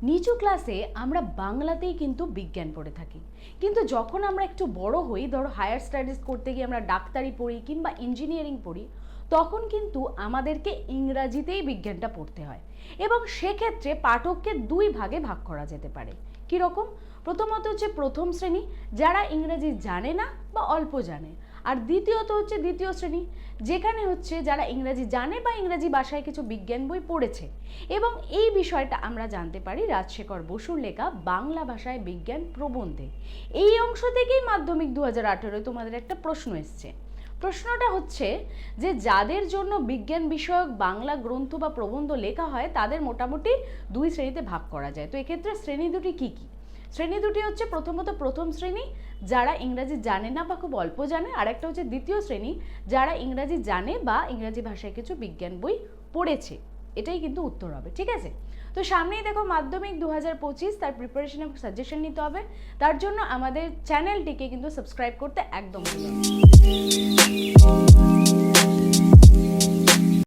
নিচু ক্লাসে আমরা বাংলাতেই কিন্তু বিজ্ঞান পড়ে থাকি, কিন্তু যখন আমরা একটু বড় হই, ধরো হায়ার স্টাডিজ করতে গিয়ে আমরা ডাক্তারি পড়ি কিংবা ইঞ্জিনিয়ারিং পড়ি, তখন কিন্তু আমাদেরকে ইংরাজিতেই বিজ্ঞানটা পড়তে হয়। এবং সেক্ষেত্রে পাঠককে দুই ভাগে ভাগ করা যেতে পারে। কীরকম? প্রথমত হচ্ছে প্রথম শ্রেণী, যারা ইংরেজি জানে না বা অল্প জানে, আর দ্বিতীয়ত হচ্ছে দ্বিতীয় শ্রেণী, যেখানে হচ্ছে যারা ইংরেজি জানে বা ইংরেজি ভাষায় কিছু বিজ্ঞান বই পড়েছে। এবং এই বিষয়টা আমরা জানতে পারি রাজশেখর বসুর লেখা বাংলা ভাষায় বিজ্ঞান প্রবন্ধে। এই অংশ থেকেই মাধ্যমিক 2018 তোমাদের একটা প্রশ্ন এসছে। প্রশ্নটা হচ্ছে যে যাদের জন্য বিজ্ঞান বিষয়ক বাংলা গ্রন্থ বা প্রবন্ধ লেখা হয় তাদের মোটামুটি দুই শ্রেণীতে ভাগ করা যায়। তো এক্ষেত্রে শ্রেণী দুটি কি কি? শ্রেণী দুটি হচ্ছে প্রথমত প্রথম শ্রেণী, যারা ইংরাজি জানে না বা খুব অল্প জানে, আর একটা হচ্ছে দ্বিতীয় শ্রেণী, যারা ইংরাজি জানে বা ইংরাজি ভাষায় কিছু বিজ্ঞান বই পড়েছে। এটাই কিন্তু উত্তর হবে, ঠিক আছে? তো সামনেই দেখো মাধ্যমিক 2025, তার প্রিপারেশন এবং সাজেশন নিতে হবে। তার জন্য আমাদের চ্যানেলটিকে কিন্তু সাবস্ক্রাইব করতে একদম ভুলো না।